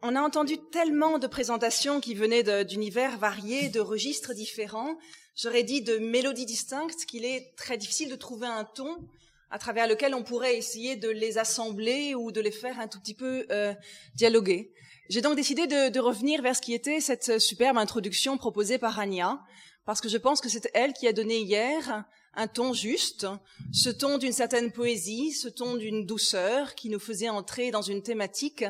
On a entendu tellement de présentations qui venaient d'univers variés, de registres différents, j'aurais dit de mélodies distinctes, qu'il est très difficile de trouver un ton à travers lequel on pourrait essayer de les assembler ou de les faire un tout petit peu dialoguer. J'ai donc décidé de revenir vers ce qui était cette superbe introduction proposée par Anya, parce que je pense que c'est elle qui a donné hier un ton juste, ce ton d'une certaine poésie, ce ton d'une douceur qui nous faisait entrer dans une thématique,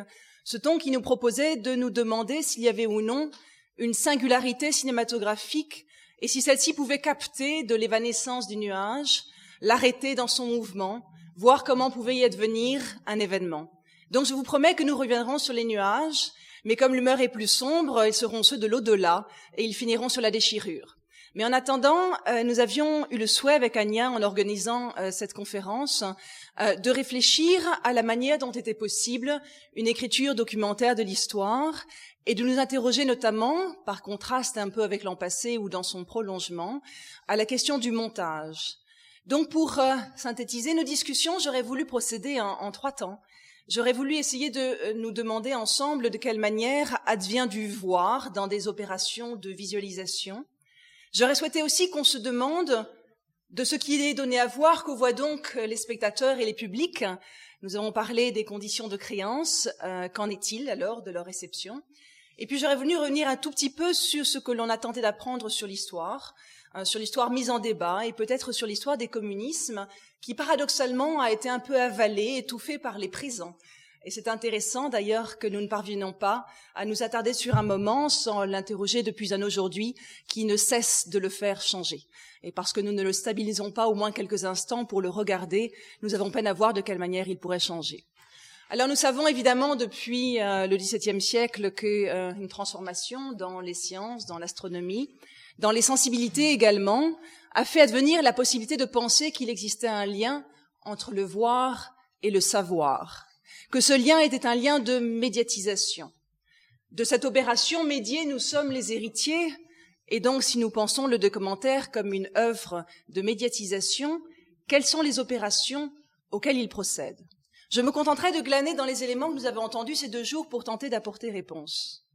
ce ton qui nous proposait de nous demander s'il y avait ou non une singularité cinématographique et si celle-ci pouvait capter de l'évanescence du nuage, l'arrêter dans son mouvement, voir comment pouvait y advenir un événement. Donc je vous promets que nous reviendrons sur les nuages, mais comme l'humeur est plus sombre, ils seront ceux de l'au-delà et ils finiront sur la déchirure. Mais en attendant, nous avions eu le souhait avec Anya, en organisant cette conférence, de réfléchir à la manière dont était possible une écriture documentaire de l'histoire et de nous interroger notamment, par contraste un peu avec l'an passé ou dans son prolongement, à la question du montage. Donc pour synthétiser nos discussions, j'aurais voulu procéder en 3 temps. J'aurais voulu essayer de nous demander ensemble de quelle manière advient du voir dans des opérations de visualisation. J'aurais souhaité aussi qu'on se demande de ce qui est donné à voir, que voient donc les spectateurs et les publics. Nous avons parlé des conditions de créance. Qu'en est-il alors de leur réception? Et puis j'aurais voulu revenir un tout petit peu sur ce que l'on a tenté d'apprendre sur l'histoire mise en débat et peut-être sur l'histoire des communismes qui paradoxalement a été un peu avalée, étouffée par les présents. Et c'est intéressant d'ailleurs que nous ne parvenons pas à nous attarder sur un moment sans l'interroger depuis un aujourd'hui qui ne cesse de le faire changer. Et parce que nous ne le stabilisons pas au moins quelques instants pour le regarder, nous avons peine à voir de quelle manière il pourrait changer. Alors nous savons évidemment depuis le XVIIe siècle qu'une transformation dans les sciences, dans l'astronomie, dans les sensibilités également, a fait advenir la possibilité de penser qu'il existait un lien entre le voir et le savoir, que ce lien était un lien de médiatisation. De cette opération médiée, nous sommes les héritiers, et donc si nous pensons le documentaire comme une œuvre de médiatisation, quelles sont les opérations auxquelles il procède? Je me contenterai de glaner dans les éléments que nous avons entendus ces 2 jours pour tenter d'apporter réponse.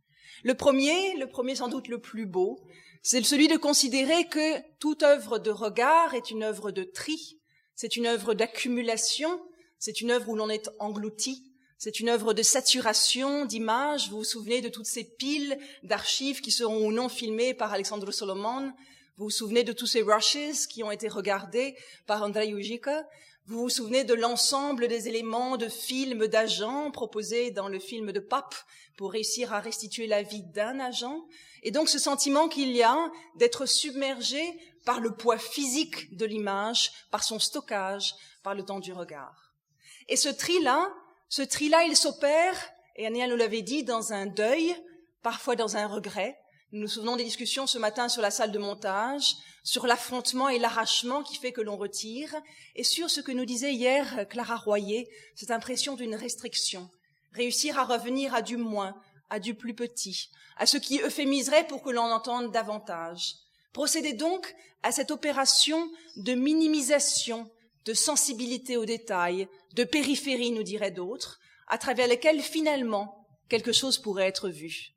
Le premier sans doute le plus beau, c'est celui de considérer que toute œuvre de regard est une œuvre de tri, c'est une œuvre d'accumulation, c'est une œuvre où l'on est englouti, c'est une œuvre de saturation d'images. Vous vous souvenez de toutes ces piles d'archives qui seront ou non filmées par Alexandru Solomon. Vous vous souvenez de tous ces rushes qui ont été regardés par Andrei Ujică. Vous vous souvenez de l'ensemble des éléments de films d'agents proposés dans le film de Pape pour réussir à restituer la vie d'un agent. Et donc ce sentiment qu'il y a d'être submergé par le poids physique de l'image, par son stockage, par le temps du regard. Et ce tri-là, il s'opère, et Anya nous l'avait dit, dans un deuil, parfois dans un regret. Nous nous souvenons des discussions ce matin sur la salle de montage, sur l'affrontement et l'arrachement qui fait que l'on retire, et sur ce que nous disait hier Clara Royer, cette impression d'une restriction. Réussir à revenir à du moins, à du plus petit, à ce qui euphémiserait pour que l'on entende davantage. Procéder donc à cette opération de minimisation, de sensibilité aux détails, de périphérie, nous diraient d'autres, à travers lesquelles finalement quelque chose pourrait être vu.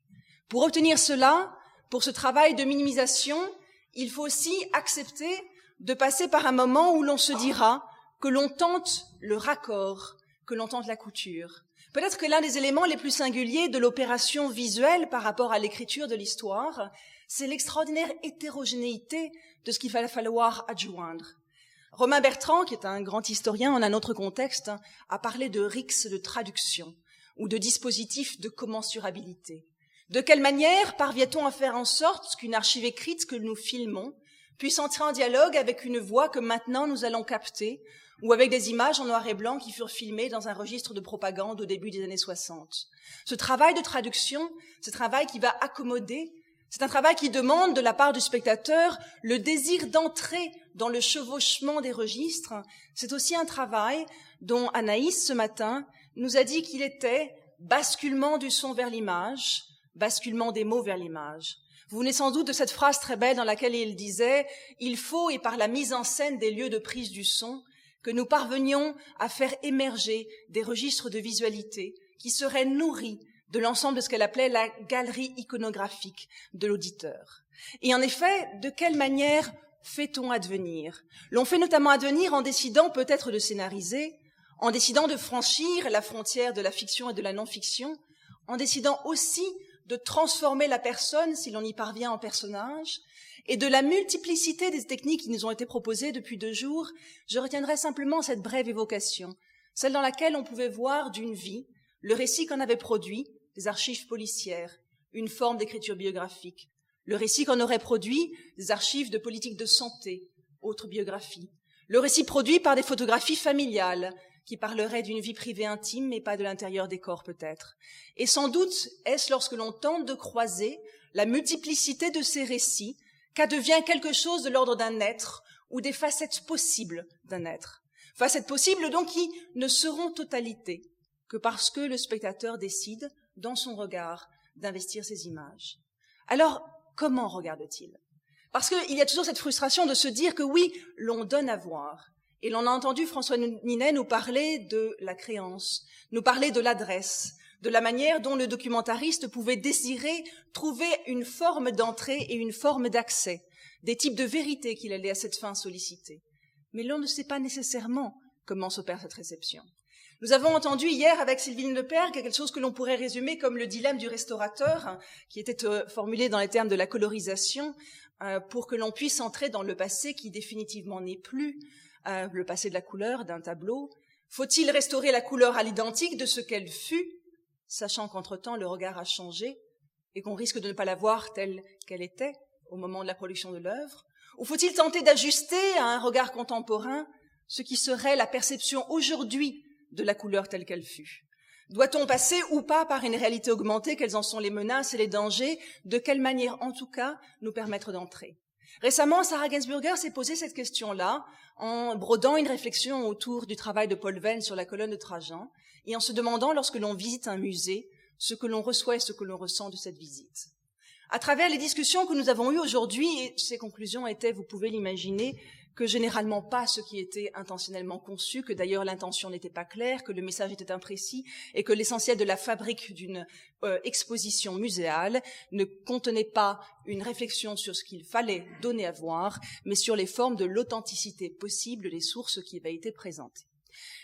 Pour obtenir cela, pour ce travail de minimisation, il faut aussi accepter de passer par un moment où l'on se dira que l'on tente le raccord, que l'on tente la couture. Peut-être que l'un des éléments les plus singuliers de l'opération visuelle par rapport à l'écriture de l'histoire, c'est l'extraordinaire hétérogénéité de ce qu'il va falloir adjoindre. Romain Bertrand, qui est un grand historien en un autre contexte, a parlé de RICS de traduction ou de dispositif de commensurabilité. De quelle manière parvient-on à faire en sorte qu'une archive écrite que nous filmons puisse entrer en dialogue avec une voix que maintenant nous allons capter ou avec des images en noir et blanc qui furent filmées dans un registre de propagande au début des années 60. Ce travail de traduction, ce travail qui va accommoder, c'est un travail qui demande de la part du spectateur le désir d'entrer dans le chevauchement des registres. C'est aussi un travail dont Anaïs, ce matin, nous a dit qu'il était basculement du son vers l'image, basculement des mots vers l'image. Vous venez sans doute de cette phrase très belle dans laquelle il disait « Il faut, et par la mise en scène des lieux de prise du son, que nous parvenions à faire émerger des registres de visualité qui seraient nourris de l'ensemble de ce qu'elle appelait la galerie iconographique de l'auditeur. Et en effet, de quelle manière fait-on advenir? L'on fait notamment advenir en décidant peut-être de scénariser, en décidant de franchir la frontière de la fiction et de la non-fiction, en décidant aussi de transformer la personne, si l'on y parvient, en personnage, et de la multiplicité des techniques qui nous ont été proposées depuis 2 jours, je retiendrai simplement cette brève évocation, celle dans laquelle on pouvait voir d'une vie le récit qu'en avait produit des archives policières, une forme d'écriture biographique, le récit qu'en aurait produit des archives de politique de santé, autre biographie, le récit produit par des photographies familiales qui parleraient d'une vie privée intime mais pas de l'intérieur des corps peut-être. Et sans doute est-ce lorsque l'on tente de croiser la multiplicité de ces récits qu'advient quelque chose de l'ordre d'un être ou des facettes possibles d'un être. Facettes possibles donc qui ne seront totalité que parce que le spectateur décide, dans son regard, d'investir ses images. Alors, comment regarde-t-il? Parce qu'il y a toujours cette frustration de se dire que oui, l'on donne à voir. Et l'on a entendu François Ninet nous parler de la créance, nous parler de l'adresse, de la manière dont le documentariste pouvait désirer trouver une forme d'entrée et une forme d'accès, des types de vérité qu'il allait à cette fin solliciter. Mais l'on ne sait pas nécessairement comment s'opère cette réception. Nous avons entendu hier avec Sylvine Lepergue quelque chose que l'on pourrait résumer comme le dilemme du restaurateur, qui était formulé dans les termes de la colorisation, pour que l'on puisse entrer dans le passé qui définitivement n'est plus le passé de la couleur d'un tableau. Faut-il restaurer la couleur à l'identique de ce qu'elle fut, sachant qu'entre-temps le regard a changé et qu'on risque de ne pas la voir telle qu'elle était au moment de la production de l'œuvre? Ou faut-il tenter d'ajuster à un regard contemporain ce qui serait la perception aujourd'hui de la couleur telle qu'elle fut? Doit-on passer ou pas par une réalité augmentée? Quelles en sont les menaces et les dangers? De quelle manière, en tout cas, nous permettre d'entrer? Récemment, Sarah Gainsburger s'est posé cette question-là en brodant une réflexion autour du travail de Paul Venn sur la colonne de Trajan et en se demandant, lorsque l'on visite un musée, ce que l'on reçoit et ce que l'on ressent de cette visite. À travers les discussions que nous avons eues aujourd'hui, et ces conclusions étaient, vous pouvez l'imaginer, que généralement pas ce qui était intentionnellement conçu, que d'ailleurs l'intention n'était pas claire, que le message était imprécis et que l'essentiel de la fabrique d'une exposition muséale ne contenait pas une réflexion sur ce qu'il fallait donner à voir, mais sur les formes de l'authenticité possible des sources qui avaient été présentées.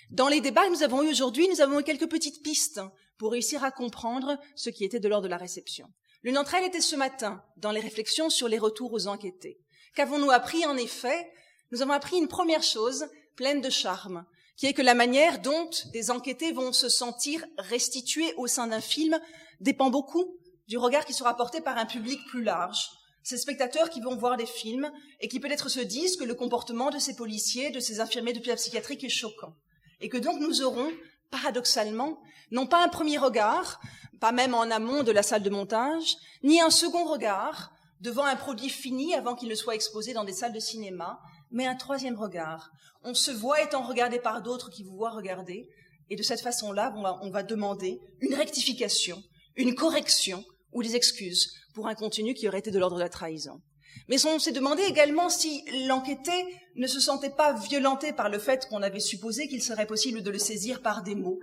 Dans les débats que nous avons eus aujourd'hui, nous avons eu quelques petites pistes pour réussir à comprendre ce qui était de l'ordre de la réception. L'une d'entre elles était ce matin, dans les réflexions sur les retours aux enquêtés. Qu'avons-nous appris en effet? Nous avons appris une première chose pleine de charme, qui est que la manière dont des enquêtés vont se sentir restitués au sein d'un film dépend beaucoup du regard qui sera porté par un public plus large. Ces spectateurs qui vont voir des films et qui peut-être se disent que le comportement de ces policiers, de ces infirmiers d'hôpital psychiatrique est choquant. Et que donc nous aurons, paradoxalement, non pas un premier regard, pas même en amont de la salle de montage, ni un second regard devant un produit fini avant qu'il ne soit exposé dans des salles de cinéma, mais un troisième regard. On se voit étant regardé par d'autres qui vous voient regarder, et de cette façon-là, on va demander une rectification, une correction ou des excuses pour un contenu qui aurait été de l'ordre de la trahison. Mais on s'est demandé également si l'enquêté ne se sentait pas violenté par le fait qu'on avait supposé qu'il serait possible de le saisir par des mots,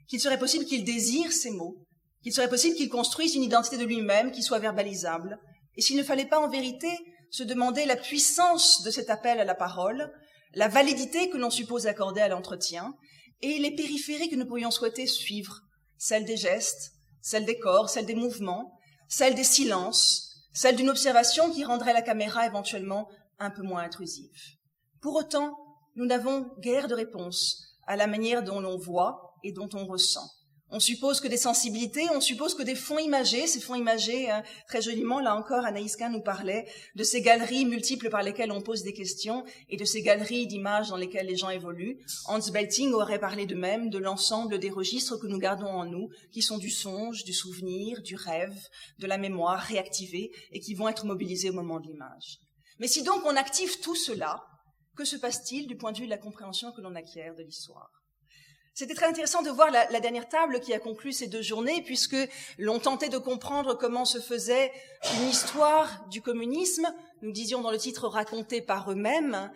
qu'il serait possible qu'il désire ces mots, qu'il serait possible qu'il construise une identité de lui-même qui soit verbalisable, et s'il ne fallait pas en vérité se demander la puissance de cet appel à la parole, la validité que l'on suppose accorder à l'entretien, et les périphéries que nous pourrions souhaiter suivre, celles des gestes, celles des corps, celles des mouvements, celles des silences, celles d'une observation qui rendrait la caméra éventuellement un peu moins intrusive. Pour autant, nous n'avons guère de réponse à la manière dont l'on voit et dont on ressent. On suppose que des sensibilités, on suppose que des fonds imagés, ces fonds imagés, très joliment, là encore, Anaïs Kahn nous parlait de ces galeries multiples par lesquelles on pose des questions et de ces galeries d'images dans lesquelles les gens évoluent. Hans Belting aurait parlé de même de l'ensemble des registres que nous gardons en nous, qui sont du songe, du souvenir, du rêve, de la mémoire réactivée et qui vont être mobilisés au moment de l'image. Mais si donc on active tout cela, que se passe-t-il du point de vue de la compréhension que l'on acquiert de l'histoire ? C'était très intéressant de voir la dernière table qui a conclu ces 2 journées, puisque l'on tentait de comprendre comment se faisait une histoire du communisme, nous disions dans le titre racontée par eux-mêmes,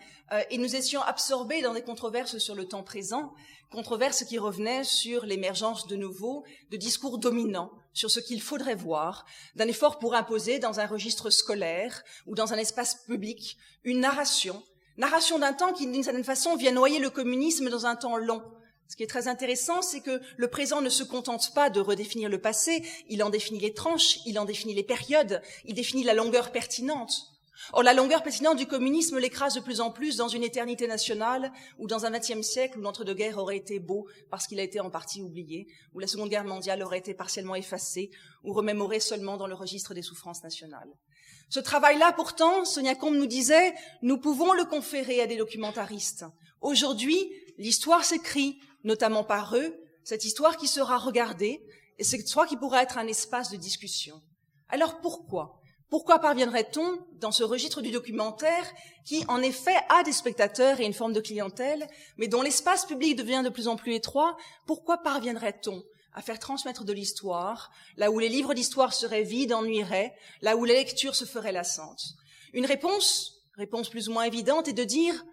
et nous étions absorbés dans des controverses sur le temps présent, controverses qui revenaient sur l'émergence de nouveau de discours dominants sur ce qu'il faudrait voir, d'un effort pour imposer dans un registre scolaire ou dans un espace public une narration d'un temps qui, d'une certaine façon, vient noyer le communisme dans un temps long. Ce qui est très intéressant, c'est que le présent ne se contente pas de redéfinir le passé, il en définit les tranches, il en définit les périodes, il définit la longueur pertinente. Or, la longueur pertinente du communisme l'écrase de plus en plus dans une éternité nationale ou dans un XXe siècle où l'entre-deux-guerres aurait été beau parce qu'il a été en partie oublié, où la Seconde Guerre mondiale aurait été partiellement effacée ou remémorée seulement dans le registre des souffrances nationales. Ce travail-là, pourtant, Sonia Combe nous disait, nous pouvons le conférer à des documentaristes. Aujourd'hui, l'histoire s'écrit, notamment par eux, cette histoire qui sera regardée, et cette histoire qui pourra être un espace de discussion. Alors pourquoi ? Pourquoi parviendrait-on, dans ce registre du documentaire, qui en effet a des spectateurs et une forme de clientèle, mais dont l'espace public devient de plus en plus étroit, pourquoi parviendrait-on à faire transmettre de l'histoire, là où les livres d'histoire seraient vides, ennuieraient, là où la lecture se ferait lassante? Une réponse plus ou moins évidente, est de dire,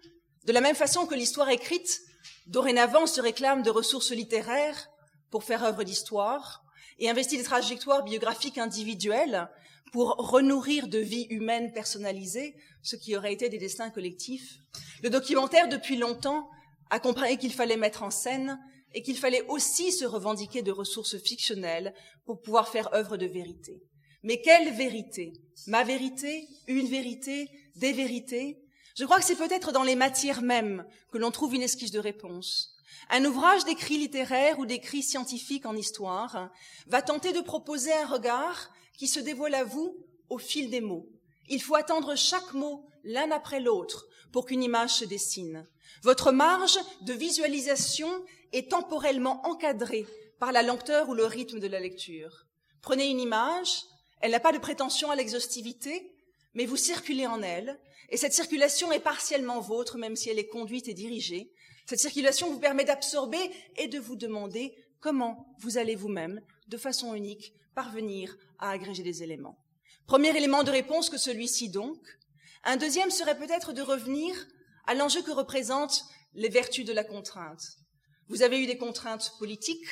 de la même façon que l'histoire écrite, dorénavant se réclame de ressources littéraires pour faire œuvre d'histoire et investit des trajectoires biographiques individuelles pour renourrir de vie humaine personnalisée ce qui aurait été des destins collectifs. Le documentaire, depuis longtemps, a compris qu'il fallait mettre en scène et qu'il fallait aussi se revendiquer de ressources fictionnelles pour pouvoir faire œuvre de vérité. Mais quelle vérité? Ma vérité? Une vérité? Des vérités? Je crois que c'est peut-être dans les matières mêmes que l'on trouve une esquisse de réponse. Un ouvrage d'écrit littéraire ou d'écrit scientifique en histoire va tenter de proposer un regard qui se dévoile à vous au fil des mots. Il faut attendre chaque mot l'un après l'autre pour qu'une image se dessine. Votre marge de visualisation est temporellement encadrée par la lenteur ou le rythme de la lecture. Prenez une image, elle n'a pas de prétention à l'exhaustivité, mais vous circulez en elle, et cette circulation est partiellement vôtre, même si elle est conduite et dirigée. Cette circulation vous permet d'absorber et de vous demander comment vous allez vous-même, de façon unique, parvenir à agréger des éléments. Premier élément de réponse que celui-ci donc. Un deuxième serait peut-être de revenir à l'enjeu que représentent les vertus de la contrainte. Vous avez eu des contraintes politiques,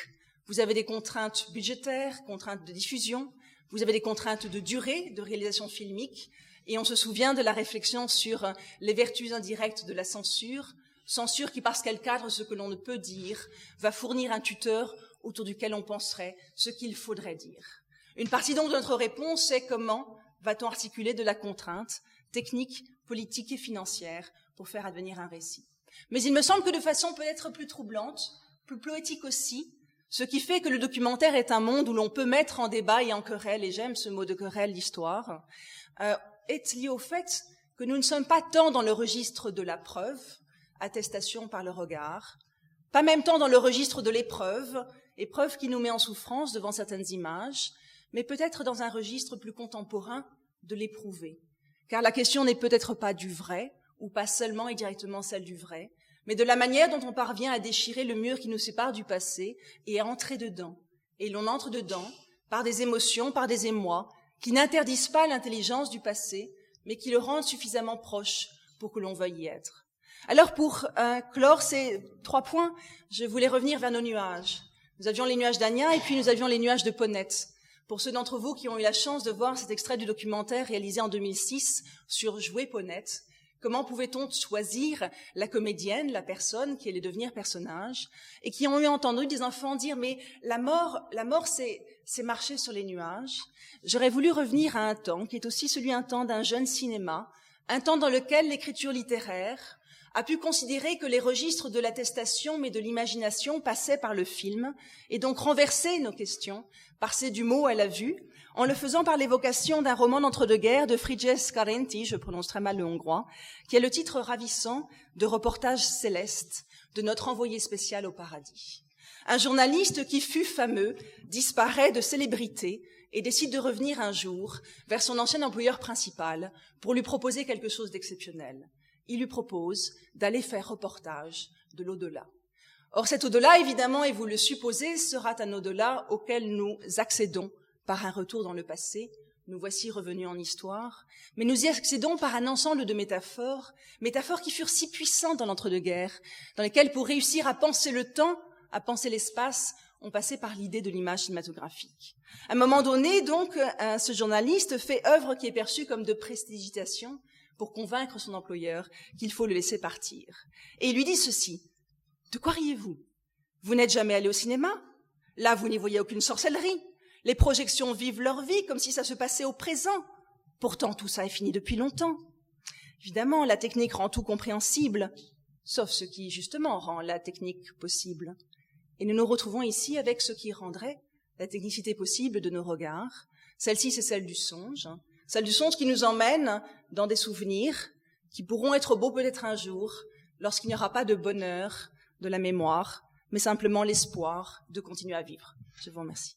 vous avez des contraintes budgétaires, contraintes de diffusion, vous avez des contraintes de durée, de réalisation filmique, et on se souvient de la réflexion sur les vertus indirectes de la censure, censure qui, parce qu'elle cadre ce que l'on ne peut dire, va fournir un tuteur autour duquel on penserait ce qu'il faudrait dire. Une partie donc de notre réponse est comment va-t-on articuler de la contrainte technique, politique et financière pour faire advenir un récit. Mais il me semble que de façon peut-être plus troublante, plus poétique aussi, ce qui fait que le documentaire est un monde où l'on peut mettre en débat et en querelle, et j'aime ce mot de querelle, l'histoire, est lié au fait que nous ne sommes pas tant dans le registre de la preuve, attestation par le regard, pas même tant dans le registre de l'épreuve, épreuve qui nous met en souffrance devant certaines images, mais peut-être dans un registre plus contemporain de l'éprouvé. Car la question n'est peut-être pas du vrai, ou pas seulement et directement celle du vrai, mais de la manière dont on parvient à déchirer le mur qui nous sépare du passé et à entrer dedans. Et l'on entre dedans par des émotions, par des émois, qui n'interdisent pas l'intelligence du passé, mais qui le rendent suffisamment proche pour que l'on veuille y être. Alors pour clore ces 3 points, je voulais revenir vers nos nuages. Nous avions les nuages d'Ania et puis nous avions les nuages de Ponette. Pour ceux d'entre vous qui ont eu la chance de voir cet extrait du documentaire réalisé en 2006 sur Jouer Ponette, comment pouvait-on choisir la comédienne, la personne qui allait devenir personnage, et qui ont eu entendu des enfants dire « mais la mort c'est marcher sur les nuages ». J'aurais voulu revenir à un temps qui est aussi un temps d'un jeune cinéma, un temps dans lequel l'écriture littéraire a pu considérer que les registres de l'attestation mais de l'imagination passaient par le film et donc renverser nos questions, passer du mot à la vue, en le faisant par l'évocation d'un roman d'entre-deux-guerres de Frigyes Karenti, je prononce très mal le hongrois, qui est le titre ravissant de Reportage céleste de notre envoyé spécial au paradis. Un journaliste qui fut fameux disparaît de célébrité et décide de revenir un jour vers son ancien employeur principal pour lui proposer quelque chose d'exceptionnel. Il lui propose d'aller faire reportage de l'au-delà. Or cet au-delà, évidemment, et vous le supposez, sera un au-delà auquel nous accédons par un retour dans le passé. Nous voici revenus en histoire, mais nous y accédons par un ensemble de métaphores qui furent si puissantes dans l'entre-deux-guerres, dans lesquelles, pour réussir à penser le temps, à penser l'espace, on passait par l'idée de l'image cinématographique. À un moment donné, donc, ce journaliste fait œuvre qui est perçue comme de prestidigitation pour convaincre son employeur qu'il faut le laisser partir. Et il lui dit ceci: « De quoi riez-vous? Vous n'êtes jamais allé au cinéma? Là, vous n'y voyez aucune sorcellerie. Les projections vivent leur vie comme si ça se passait au présent. Pourtant, tout ça est fini depuis longtemps. » Évidemment, la technique rend tout compréhensible, sauf ce qui, justement, rend la technique possible. Et nous nous retrouvons ici avec ce qui rendrait la technicité possible de nos regards. Celle-ci, c'est celle du songe qui nous emmène dans des souvenirs qui pourront être beaux peut-être un jour, lorsqu'il n'y aura pas de bonheur, de la mémoire, mais simplement l'espoir de continuer à vivre. Je vous remercie.